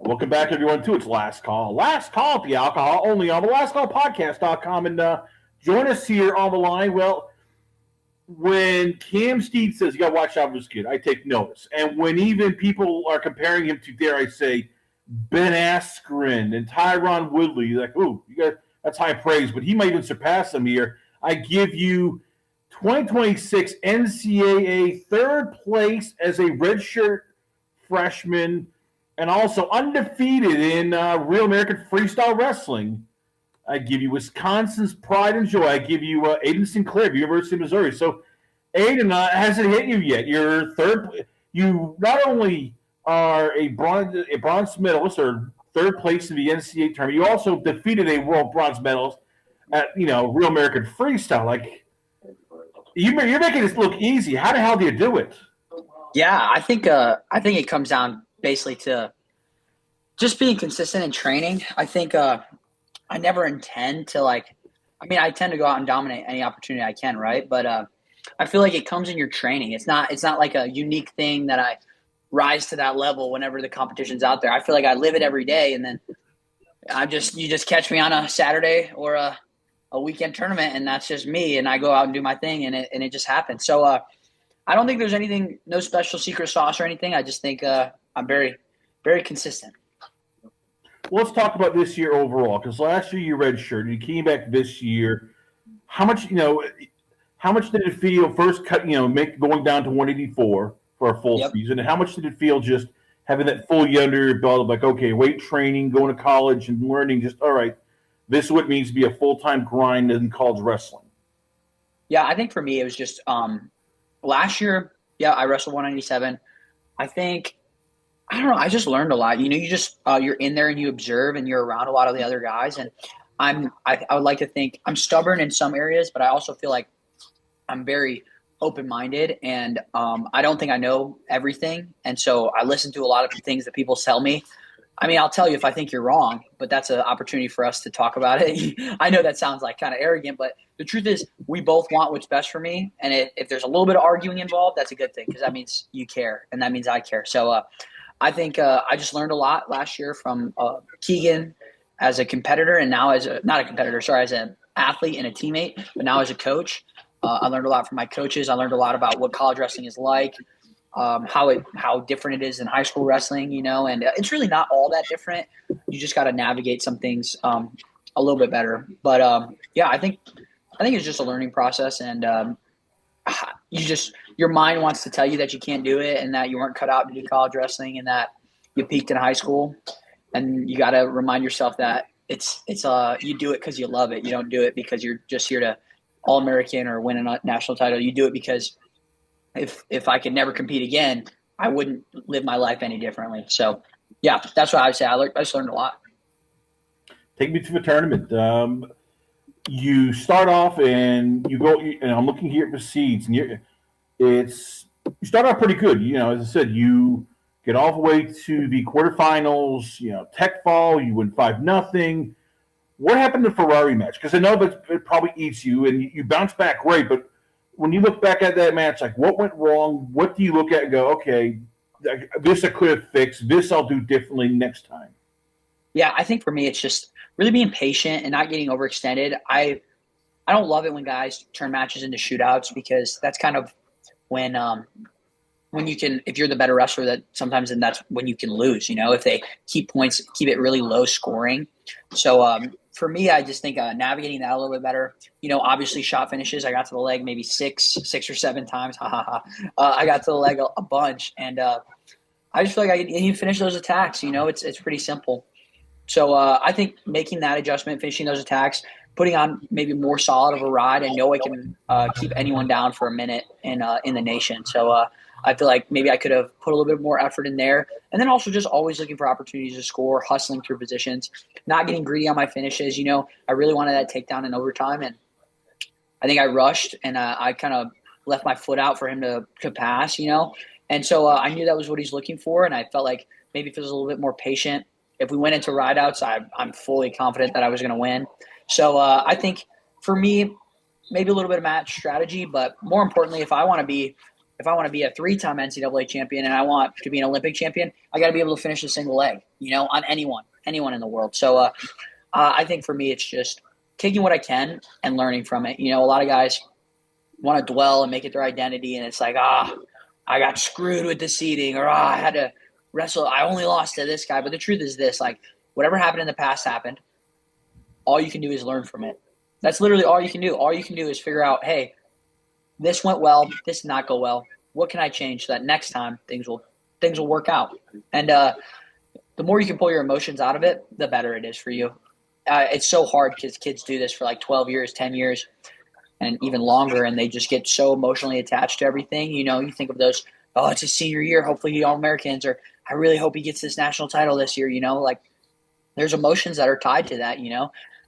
Welcome back, everyone, to It's Last Call. Last Call at the Alcohol, only on the lastcallpodcast.com. And join us here on the line. Well, when Cam Steed says you got to watch out for this kid, I take notice. And when even people are comparing him to, dare I say, Ben Askren and Tyron Woodley, like, ooh, that's high praise, but he might even surpass them here. I give you 2026 NCAA third place as a redshirt freshman and also undefeated in Real American Freestyle Wrestling. I give you Wisconsin's pride and joy. I give you Aeoden Sinclair of the University of Missouri. So, Aeden, hasn't hit you yet. You're third. You not only are a bronze medalist or third place in the NCAA tournament, you also defeated a world bronze medalist at Real American Freestyle. Like you're making this look easy. How the hell do you do it? Yeah, I think it comes down basically to just being consistent in training. I think I never intend to I tend to go out and dominate any opportunity I can, right? But I feel like it comes in your training. It's not like a unique thing that I rise to that level whenever the competition's out there. I feel like I live it every day, and then you just catch me on a Saturday or a weekend tournament, and that's just me, and I go out and do my thing, and it just happens. So I don't think there's anything, no special secret sauce or anything. I just think I'm very, very consistent. Let's talk about this year overall, because last year you redshirted, you came back this year. How much did it feel first going down to 184 for a full season, and how much did it feel just having that full year under your belt of like, okay, weight training, going to college and learning, just all right, this is what it means to be a full-time grind in college wrestling? Yeah, I think for me it was just last year, I wrestled 197. I think, I don't know, I just learned a lot. You just you're in there and you observe and you're around a lot of the other guys. And I would like to think I'm stubborn in some areas, but I also feel like I'm very open-minded, and I don't think I know everything. And so I listen to a lot of things that people tell me. I mean, I'll tell you if I think you're wrong, but that's an opportunity for us to talk about it. I know that sounds like kind of arrogant, but the truth is we both want what's best for me. And if there's a little bit of arguing involved, that's a good thing, because that means you care, and that means I care. So I think I just learned a lot last year from Keegan as a competitor, and now as not a competitor, sorry, as an athlete and a teammate, but now as a coach. I learned a lot from my coaches. I learned a lot about what college wrestling is like, how different it is than high school wrestling, and it's really not all that different. You just got to navigate some things a little bit better. But I think it's just a learning process, and your mind wants to tell you that you can't do it and that you weren't cut out to do college wrestling and that you peaked in high school, and you got to remind yourself that it's you do it because you love it. You don't do it because you're just here to All-American or win a national title. You do it because if I could never compete again, I wouldn't live my life any differently. So, yeah, that's what I would say. I just learned a lot. Take me to the tournament. You start off and you go, and I'm looking here at the seeds, and you start off pretty good. As I said, you get all the way to the quarterfinals. Tech fall, you win 5-0. What happened in the Ferrari match? Because I know that it probably eats you, and you bounce back great. But when you look back at that match, like what went wrong? What do you look at and go, okay, this I could have fixed. This I'll do differently next time? Yeah, I think for me, it's just really being patient and not getting overextended. I don't love it when guys turn matches into shootouts, because that's kind of when you can, if you're the better wrestler, that sometimes then that's when you can lose. If they keep points, keep it really low scoring. So for me, I just think navigating that a little bit better. Obviously shot finishes. I got to the leg maybe six or seven times. I got to the leg a bunch, and I just feel like I need to finish those attacks. It's pretty simple. So I think making that adjustment, finishing those attacks, putting on maybe more solid of a ride, and know I can keep anyone down for a minute in the nation. So I feel like maybe I could have put a little bit more effort in there. And then also just always looking for opportunities to score, hustling through positions, not getting greedy on my finishes. I really wanted that takedown in overtime, and I think I rushed, and I kind of left my foot out for him to pass, And so I knew that was what he's looking for, and I felt like maybe if he was a little bit more patient, if we went into rideouts, I'm fully confident that I was going to win. So I think for me, maybe a little bit of match strategy, but more importantly, if I want to be if I want to be a 3-time NCAA champion and I want to be an Olympic champion, I got to be able to finish a single leg, on anyone in the world. So I think for me, it's just taking what I can and learning from it. A lot of guys want to dwell and make it their identity, and it's like, I got screwed with the seeding, or I had to wrestle. I only lost to this guy. But the truth is this, like, whatever happened in the past happened. All you can do is learn from it. That's literally all you can do. All you can do is figure out, hey, this went well, this did not go well. What can I change so that next time things will work out? And the more you can pull your emotions out of it, the better it is for you. It's so hard because kids do this for like 12 years, 10 years, and even longer, and they just get so emotionally attached to everything. You think of those, it's his senior year, hopefully he All-Americans, or I really hope he gets this national title this year, like there's emotions that are tied to that,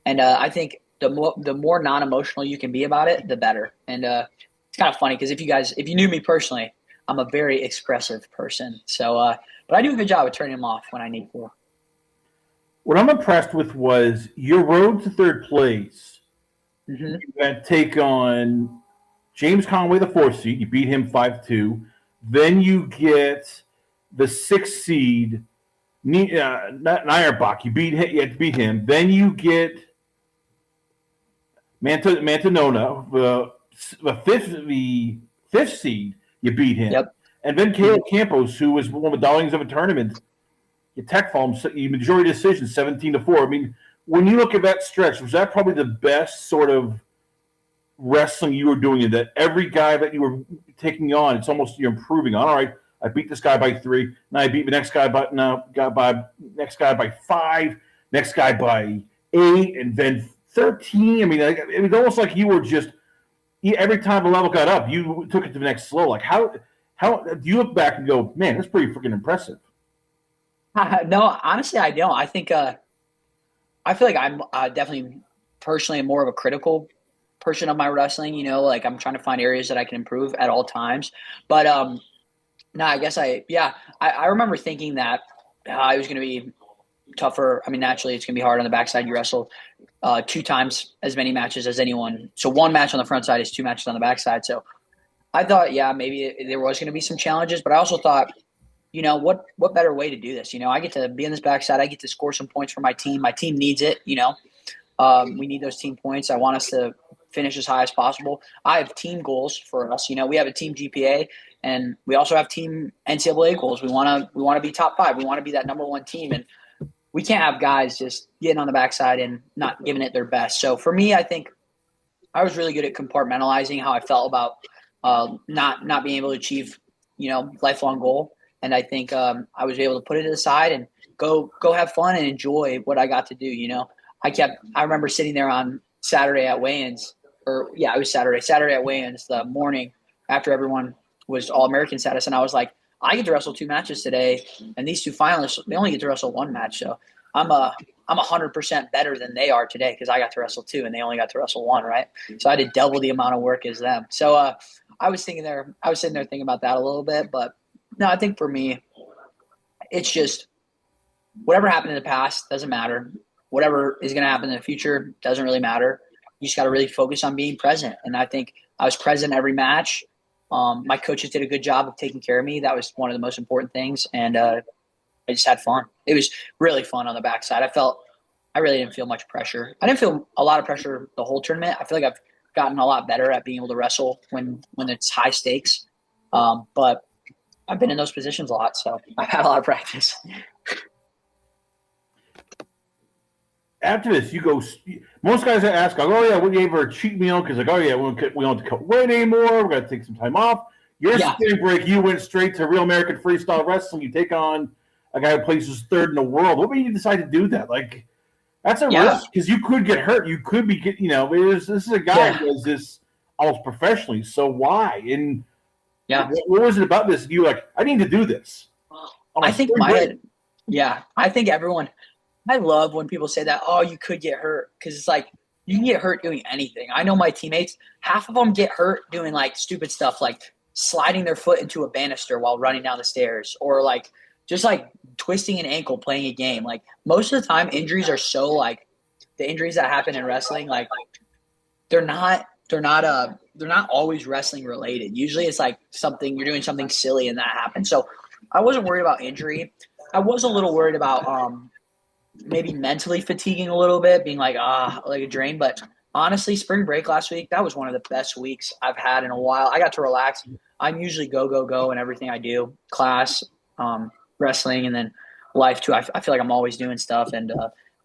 and I think the more non-emotional you can be about it, the better. And it's kind of funny because if you knew me personally, I'm a very expressive person. So, but I do a good job of turning them off when I need to. What I'm impressed with was your road to third place. Mm-hmm. You had to take on James Conway, the 4th seed. You beat him 5-2. Then you get the 6th seed, Nierbach. You had to beat him. Then you get Mantanona, the 5th seed. You beat him. Yep. And then Caleb Campos, who was one of the darlings of a tournament, you tech fall him, majority decision, 17-4. I mean, when you look at that stretch, was that probably the best sort of wrestling you were doing? In that every guy that you were taking on, it's almost you're improving on. All right, I beat this guy by 3. Now I beat the next guy by 5. Next guy by 8, and then 13. I mean, it was almost like you were just every time the level got up, you took it to the next slow. Like how do you look back and go, man, that's pretty freaking impressive? No, honestly, I don't. I think I feel like I'm definitely personally more of a critical person of my wrestling. Like I'm trying to find areas that I can improve at all times. But no, I guess I remember thinking that it was going to be tougher. I mean, naturally, it's going to be hard on the backside. You wrestle 2 times as many matches as anyone. So 1 match on the front side is 2 matches on the backside. So I thought, maybe there was going to be some challenges, but I also thought, what better way to do this? I get to be on this backside. I get to score some points for my team. My team needs it. We need those team points. I want us to finish as high as possible. I have team goals for us. We have a team GPA, and we also have team NCAA goals. We want to be top 5. We want to be that number 1 team, and we can't have guys just getting on the backside and not giving it their best. So for me, I think I was really good at compartmentalizing how I felt about not being able to achieve, lifelong goal. And I think I was able to put it to the side and go have fun and enjoy what I got to do. I remember sitting there on Saturday at weigh-ins, it was Saturday at weigh-ins, the morning after everyone was All-American status. And I was like, I get to wrestle 2 matches today, and these 2 finalists, they only get to wrestle 1 match. So I'm 100% better than they are today because I got to wrestle 2 and they only got to wrestle 1, right? So I did double the amount of work as them. So I was sitting there thinking about that a little bit, but no, I think for me, it's just whatever happened in the past doesn't matter. Whatever is going to happen in the future doesn't really matter. You just got to really focus on being present. And I think I was present every match. My coaches did a good job of taking care of me. That was one of the most important things. And I just had fun. It was really fun on the backside. I really didn't feel much pressure. I didn't feel a lot of pressure the whole tournament. I feel like I've gotten a lot better at being able to wrestle when it's high stakes. But I've been in those positions a lot, so I've had a lot of practice. After this, you go. Most guys ask, "Oh yeah, we gave her a cheat meal because we don't have to cut weight anymore. We got to take some time off." Your spring break, you went straight to Real American Freestyle Wrestling. You take on a guy who places 3rd in the world. What made you decide to do that? Like, that's a risk because you could get hurt. You could be this is a guy who does this almost professionally. So why? And what was it about this? You like, I need to do this. I think everyone. I love when people say that. Oh, you could get hurt because it's like you can get hurt doing anything. I know my teammates, half of them get hurt doing like stupid stuff, like sliding their foot into a banister while running down the stairs, or like just like twisting an ankle playing a game. Like most of the time, injuries are so like the injuries that happen in wrestling, like they're not they're not always wrestling related. Usually it's like you're doing something silly and that happens. So I wasn't worried about injury. I was a little worried about maybe mentally fatiguing a little bit, being like a drain. But honestly, spring break last week, that was one of the best weeks I've had in a while. I got to relax. I'm usually go in everything I do, class, wrestling, and then life too. I feel like I'm always doing stuff. And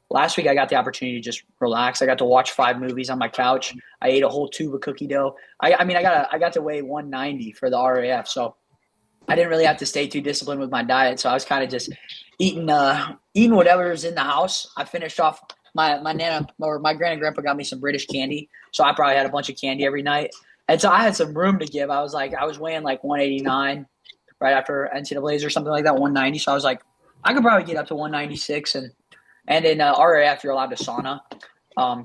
last week I got the opportunity to just relax. I got to watch 5 movies on my couch. I ate a whole tube of cookie dough. I got to weigh 190 for the RAF, so I didn't really have to stay too disciplined with my diet. So I was kind of just eating whatever's in the house. I finished off my nana or my grand and grandpa got me some British candy, so I probably had a bunch of candy every night. And so I had some room to give. I was weighing like 189 right after NCAA's or something like that, 190. So I was like, I could probably get up to 196. And in RAF, you're allowed to sauna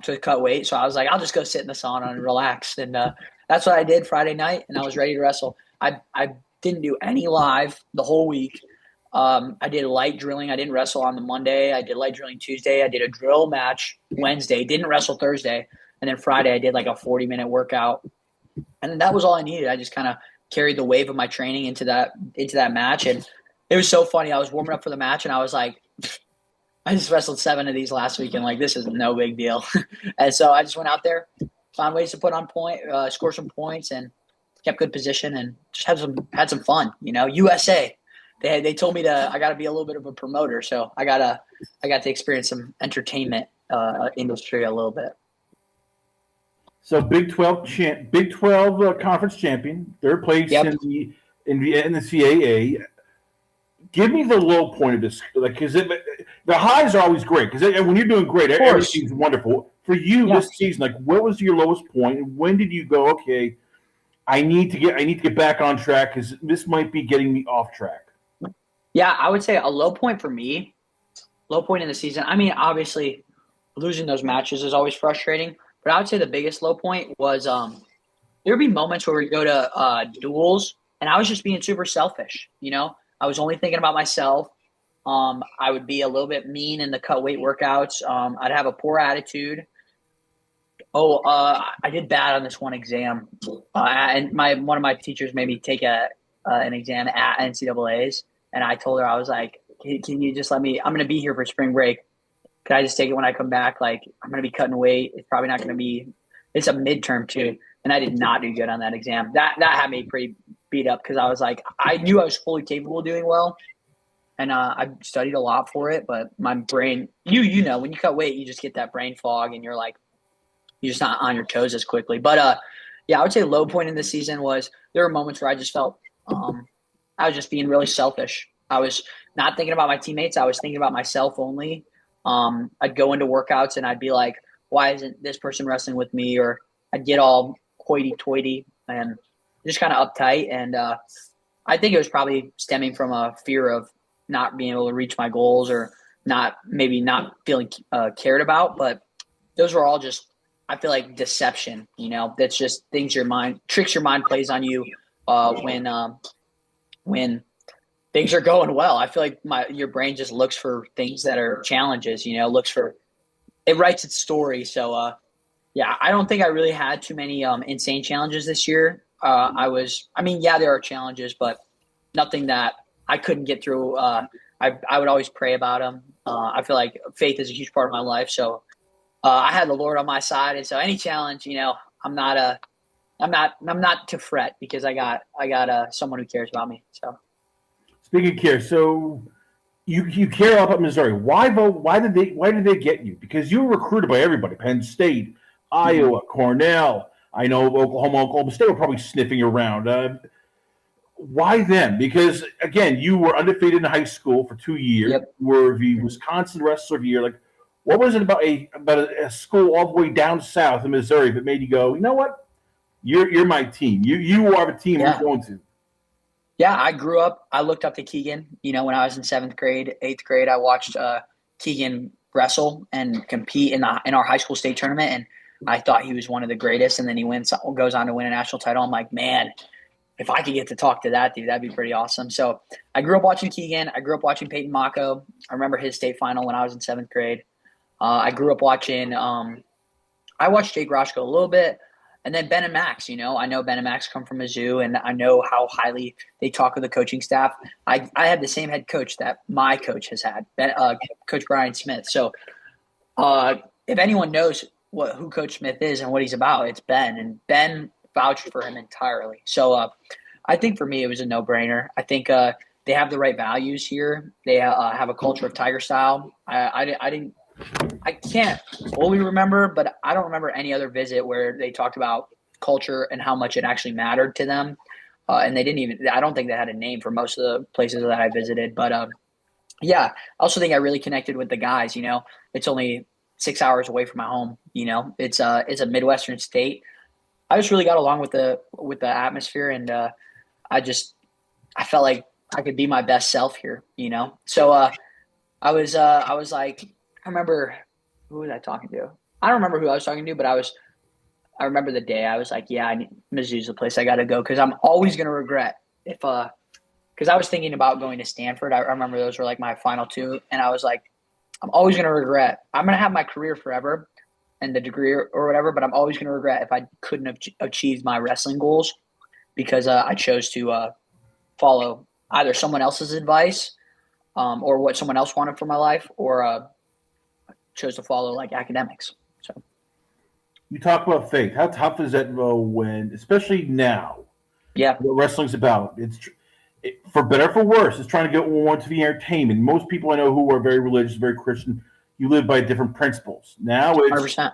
to cut weight. So I was like, I'll just go sit in the sauna and relax. And that's what I did Friday night, and I was ready to wrestle. I didn't do any live the whole week. I did light drilling. I didn't wrestle on the Monday. I did light drilling Tuesday. I did a drill match Wednesday. Didn't wrestle Thursday. And then Friday I did like a 40-minute workout. And that was all I needed. I just kind of carried the wave of my training into that match. And it was so funny. I was warming up for the match, and I was like, I just wrestled 7 of these last week, and like, this is no big deal. And so I just went out there, found ways to put on point, score some points, and kept good position, and just had some fun. USA. They told me I got to be a little bit of a promoter, so I got to experience some entertainment industry a little bit. So Big 12 conference champion, third place in the NCAA. Give me the low point of this, because the highs are always great. Because when you're doing great, everything's wonderful. For you this season, what was your lowest point, and when did you go, okay, I need to get back on track because this might be getting me off track? Yeah, I would say a low point for me, low point in the season. I mean, obviously, losing those matches is always frustrating. But I would say the biggest low point was there would be moments where we go to duels, and I was just being super selfish. I was only thinking about myself. I would be a little bit mean in the cut weight workouts. I'd have a poor attitude. I did bad on this one exam, and one of my teachers made me take an exam at NCAA's, and I told her, I was like, "Can you just let me? I'm going to be here for spring break. Can I just take it when I come back? Like, I'm going to be cutting weight. It's probably not going to be. It's a midterm too." And I did not do good on that exam. That had me pretty beat up, because I was like, I knew I was fully capable of doing well, and I studied a lot for it. But my brain, when you cut weight, you just get that brain fog, and you're just not on your toes as quickly. But I would say low point in the season was there were moments where I just felt I was just being really selfish. I was not thinking about my teammates. I was thinking about myself only. I'd go into workouts and I'd be like, why isn't this person wrestling with me? Or I'd get all hoity-toity and just kind of uptight. And I think it was probably stemming from a fear of not being able to reach my goals, or not feeling cared about. But those were all just, I feel like, deception. That's just things tricks your mind plays on you when things are going well. I feel like your brain just looks for things that are challenges, it writes its story. So, I don't think I really had too many insane challenges this year. there are challenges, but nothing that I couldn't get through. I would always pray about them. I feel like faith is a huge part of my life. So I had the Lord on my side. And so any challenge, I'm not to fret, because I got someone who cares about me. So. Speaking of care, so you care about Missouri. Why vote? Why did they get you? Because you were recruited by everybody: Penn State, Iowa, Cornell. I know Oklahoma State were probably sniffing around. Why them? Because again, you were undefeated in high school for 2 years. Yep. You were the Wisconsin Wrestler of the Year. Like, what was it about a school all the way down south in Missouri that made you go, you know what? You're my team. You are the team we're going to. Yeah, I looked up to Keegan. When I was in 7th grade, 8th grade, I watched Keegan wrestle and compete in our high school state tournament, and I thought he was one of the greatest. And then he goes on to win a national title. I'm like, man, if I could get to talk to that dude, that'd be pretty awesome. So I grew up watching Keegan. I grew up watching Peyton Mako. I remember his state final when I was in 7th grade. I grew up watching I watched Jake Roshko a little bit. And then Ben and Max, I know Ben and Max come from Mizzou, and I know how highly they talk of the coaching staff. I had the same head coach that my coach has had, Coach Brian Smith. So if anyone knows who Coach Smith is and what he's about, it's Ben, and Ben vouched for him entirely. So I think for me, it was a no-brainer. I think they have the right values here. They have a culture of Tiger style. I can't fully remember, but I don't remember any other visit where they talked about culture and how much it actually mattered to them. And they didn't even – I don't think they had a name for most of the places that I visited. But, yeah, I also think I really connected with the guys. It's only 6 hours away from my home. It's a Midwestern state. I just really got along with the atmosphere, and I felt like I could be my best self here. So I was like – I remember – who was I talking to? I don't remember who I was talking to, but I remember the day I was like, yeah, Mizzou's the place I got to go, because I'm always going to regret if because I was thinking about going to Stanford. I remember those were like my final two, and I was like, I'm always going to regret. I'm going to have my career forever and the degree or whatever, but I'm always going to regret if I couldn't have achieved my wrestling goals, because I chose to follow either someone else's advice or what someone else wanted for my life, or chose to follow like academics. So you talk about faith. How tough is that when, especially now? Yeah, what wrestling's about. For better or for worse, it's trying to get one to the entertainment. Most people I know who are very religious, very Christian, you live by different principles. Now it's 100%.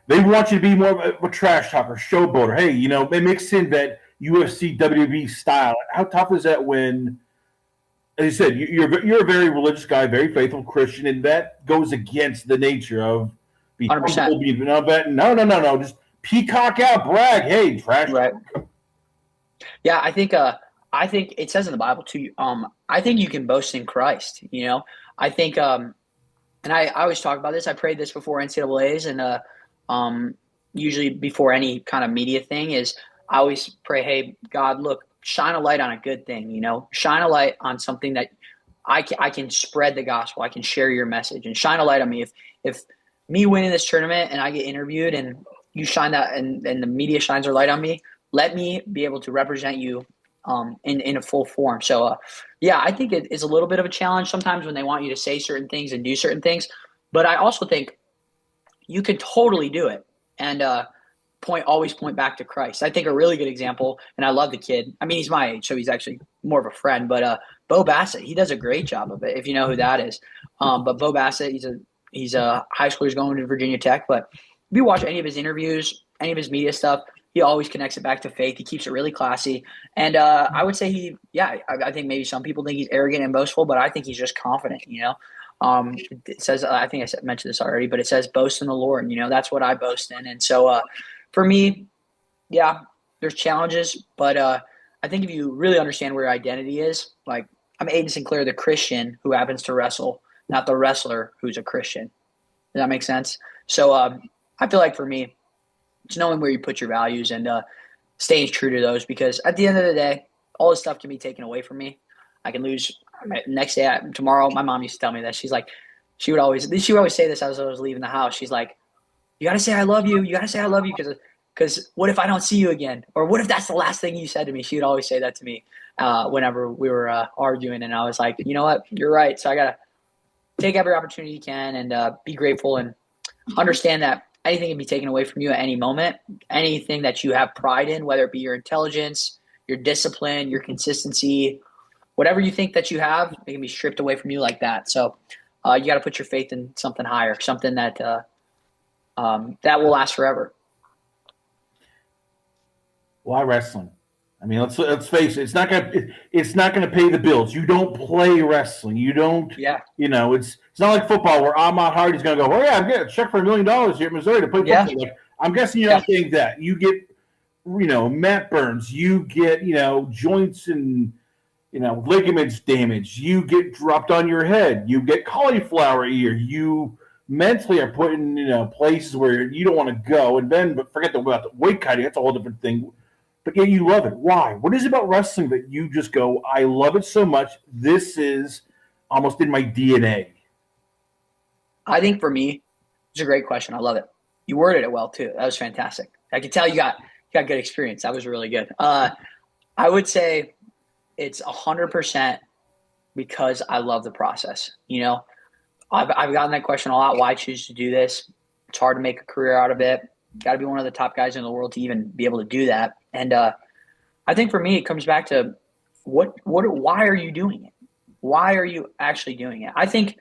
They want you to be more of a trash talker, showboater. Hey, they mix in that UFC, WWE style. How tough is that when, as you said, you're a very religious guy, very faithful Christian, and that goes against the nature of being 100%. No. Just peacock out, brag. Hey, trash. Right. Yeah, I think it says in the Bible too. I think you can boast in Christ. I think, and I always talk about this. I prayed this before NCAA's, and usually before any kind of media thing is I always pray, hey, God, look, shine a light on a good thing. Shine a light on something that I can spread the gospel. I can share your message, and shine a light on me. If me winning this tournament and I get interviewed and you shine that, and the media shines their light on me, let me be able to represent you in a full form. So, yeah, I think it is a little bit of a challenge sometimes when they want you to say certain things and do certain things. But I also think you can totally do it and always point back to Christ. I think a really good example, and I love the kid. I mean, he's my age, so he's actually more of a friend. But Bo Bassett, he does a great job of it, if you know who that is. But Bo Bassett, he's a high schooler, he's going to Virginia Tech. But if you watch any of his interviews, any of his media stuff, he always connects it back to faith. He keeps it really classy. And I would say I think maybe some people think he's arrogant and boastful, but I think he's just confident, It says, I think I mentioned this already, but it says boast in the Lord. That's what I boast in. And so for me, yeah, there's challenges, but I think if you really understand where your identity is, like I'm Aeoden Sinclair, the Christian who happens to wrestle, not the wrestler who's a Christian. Does that make sense? So I feel like for me, it's knowing where you put your values and staying true to those, because at the end of the day, all this stuff can be taken away from me. I can lose next day, tomorrow. My mom used to tell me that. She's like, she would always say this as I was leaving the house. She's like, you got to say I love you. You got to say I love you, because what if I don't see you again? Or what if that's the last thing you said to me? She would always say that to me whenever we were arguing. And I was like, you know what? You're right. So I got to take every opportunity you can and be grateful and understand that anything can be taken away from you at any moment. Anything that you have pride in, whether it be your intelligence, your discipline, your consistency, whatever you think that you have, it can be stripped away from you like that. So you got to put your faith in something higher, something that that will last forever. Why wrestling? I mean, let's face it. It's not gonna pay the bills. You don't play wrestling. You don't. Yeah. It's not like football where Ahmad Hardy's gonna go. Oh yeah, I'm getting a check for $1 million here at Missouri to play football. Like, I'm guessing you're not saying that. You get, mat burns. You get, joints and ligaments damaged. You get dropped on your head. You get cauliflower ear. You mentally are put in places where you don't want to go. And then, but forget about the weight cutting. That's a whole different thing. But yeah, you love it. Why? What is it about wrestling that you just go, I love it so much, this is almost in my DNA? I think for me, it's a great question. I love it. You worded it well, too. That was fantastic. I can tell you got good experience. That was really good. I would say it's 100% because I love the process. You know, I've gotten that question a lot. Why choose to do this? It's hard to make a career out of it. Got to be one of the top guys in the world to even be able to do that. And I think for me, it comes back to why are you doing it? Why are you actually doing it? I think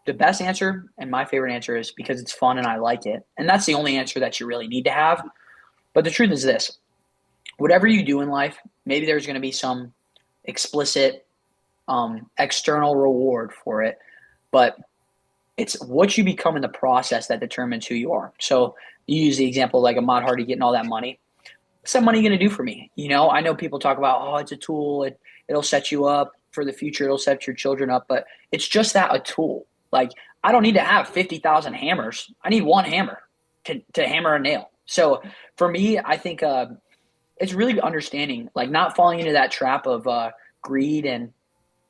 the best answer and my favorite answer is because it's fun and I like it. And that's the only answer that you really need to have. But the truth is this: whatever you do in life, maybe there's going to be some explicit external reward for it, but it's what you become in the process that determines who you are. So you use the example like Ahmad Hardy getting all that money. What's that money going to do for me? You know, I know people talk about, oh, it's a tool. It'll set you up for the future. It'll set your children up, but it's just that, a tool. Like, I don't need to have 50,000 hammers. I need one hammer to hammer a nail. So for me, I think it's really understanding, like not falling into that trap of greed. And,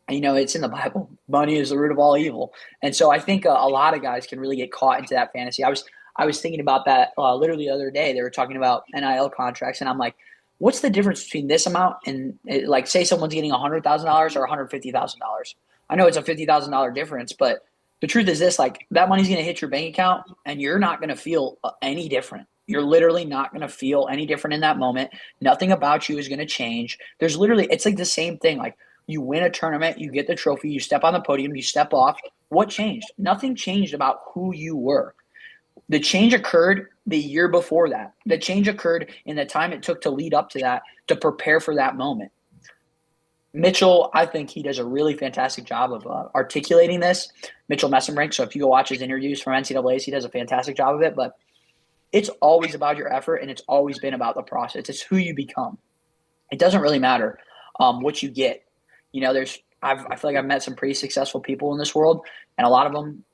you know, it's in the Bible, money is the root of all evil. And so I think a lot of guys can really get caught into that fantasy. I was thinking about that literally the other day. They were talking about NIL contracts, and I'm like, what's the difference between this amount and like, say someone's getting $100,000 or $150,000? I know it's a $50,000 difference, but the truth is this: like, that money's going to hit your bank account, and you're not going to feel any different. You're literally not going to feel any different in that moment. Nothing about you is going to change. There's literally, it's like the same thing. Like, you win a tournament, you get the trophy, you step on the podium, you step off. What changed? Nothing changed about who you were. The change occurred the year before that. The change occurred in the time it took to lead up to that, to prepare for that moment. Mitchell, I think he does a really fantastic job of articulating this. Mitchell Messenbrink. So if you go watch his interviews from NCAAs, he does a fantastic job of it. But it's always about your effort, and it's always been about the process. It's who you become. It doesn't really matter what you get. You know, I feel like I've met some pretty successful people in this world, and a lot of them,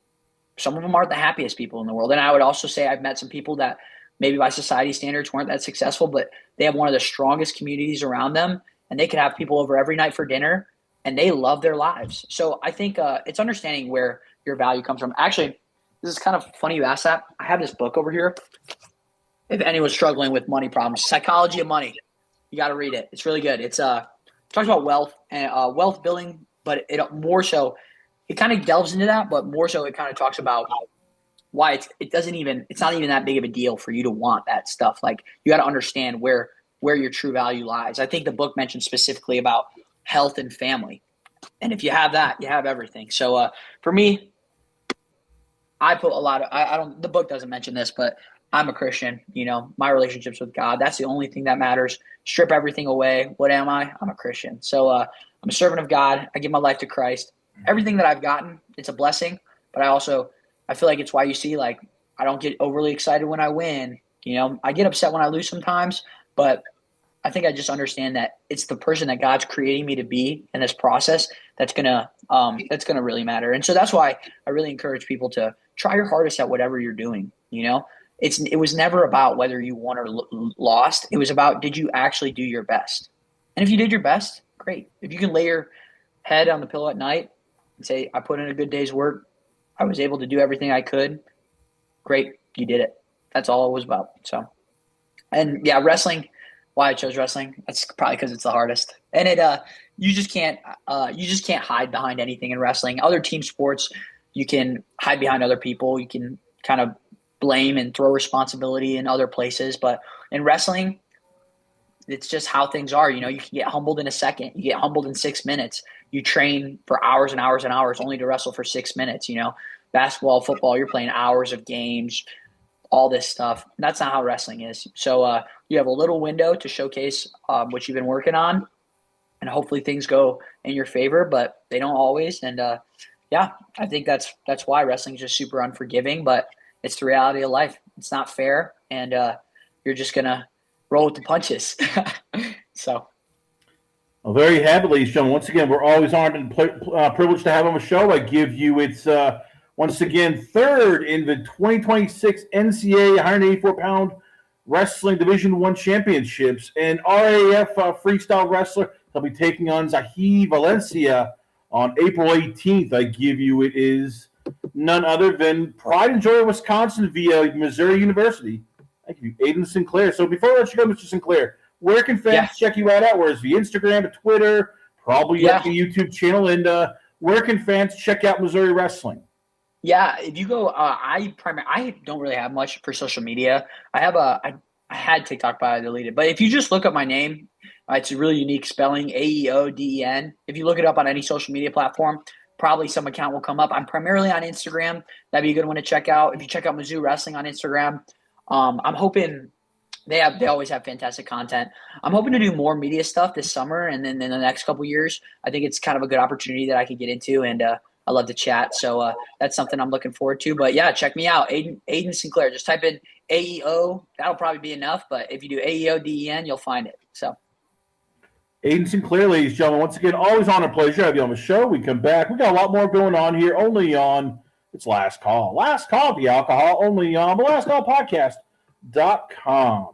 some of them aren't the happiest people in the world. And I would also say I've met some people that maybe by society standards weren't that successful, but they have one of the strongest communities around them, and they could have people over every night for dinner, and they love their lives. So I think it's understanding where your value comes from. Actually, this is kind of funny you asked that. I have this book over here. If anyone's struggling with money problems, Psychology of Money, you got to read it. It's really good. It talks about wealth and wealth building, but it more so, it kind of delves into that, but more so it kind of talks about why it's not even that big of a deal for you to want that stuff. Like, you got to understand where your true value lies. I think the book mentions specifically about health and family. And if you have that, you have everything. So for me, I put a lot of, the book doesn't mention this, but I'm a Christian. You know, my relationships with God, that's the only thing that matters. Strip everything away. What am I? I'm a Christian. So I'm a servant of God. I give my life to Christ. Everything that I've gotten, it's a blessing. But I feel like it's why you see, like, I don't get overly excited when I win. You know, I get upset when I lose sometimes, but I think I just understand that it's the person that God's creating me to be in this process that's gonna really matter. And so that's why I really encourage people to try your hardest at whatever you're doing. You know, it was never about whether you won or lost. It was about, did you actually do your best? And if you did your best, great. If you can lay your head on the pillow at night and say, I put in a good day's work, I was able to do everything I could, great, you did it. That's all it was about. So, and yeah, wrestling, why I chose wrestling, that's probably because it's the hardest. And you just can't hide behind anything in wrestling. Other team sports, you can hide behind other people. You can kind of blame and throw responsibility in other places. But in wrestling, it's just how things are. You know, you can get humbled in a second. You get humbled in 6 minutes. You train for hours and hours and hours only to wrestle for 6 minutes. You know, basketball, football, you're playing hours of games, all this stuff. That's not how wrestling is. So you have a little window to showcase what you've been working on, and hopefully things go in your favor, but they don't always. And yeah, I think that's why wrestling is just super unforgiving, but it's the reality of life. It's not fair, and you're just going to roll with the punches. So. Well, there you have it, ladies and gentlemen. Once again, we're always honored and privileged to have on the show. I give you its, once again, third in the 2026 NCAA 184-pound Wrestling Division I Championships. And RAF freestyle wrestler, he'll be taking on Zahid Valencia on April 18th. I give you it is none other than Pride and Joy of Wisconsin via Missouri University, Thank you, Aeoden Sinclair. So before I let you go, Mr. Sinclair, where can fans check you out? Where's the Instagram, the Twitter, probably the YouTube channel, and where can fans check out Missouri wrestling? Yeah, if you go, I don't really have much for social media. I had TikTok, but I deleted. But if you just look up my name, it's a really unique spelling, Aeoden. If you look it up on any social media platform, probably some account will come up. I'm primarily on Instagram. That'd be a good one to check out. If you check out Mizzou Wrestling on Instagram, I'm hoping they always have fantastic content. I'm hoping to do more media stuff this summer, and then in the next couple of years, I think it's kind of a good opportunity that I could get into, and I love to chat. So that's something I'm looking forward to. But yeah, check me out, Aeoden Sinclair. Just type in AEO. That'll probably be enough. But if you do AEODEN, you'll find it. So. Aeoden Sinclair, ladies and gentlemen, once again, always on a pleasure to have you on the show. We come back. We got a lot more going on here, only on it's Last Call. Last Call, the alcohol, only on the Last Call Podcast.com.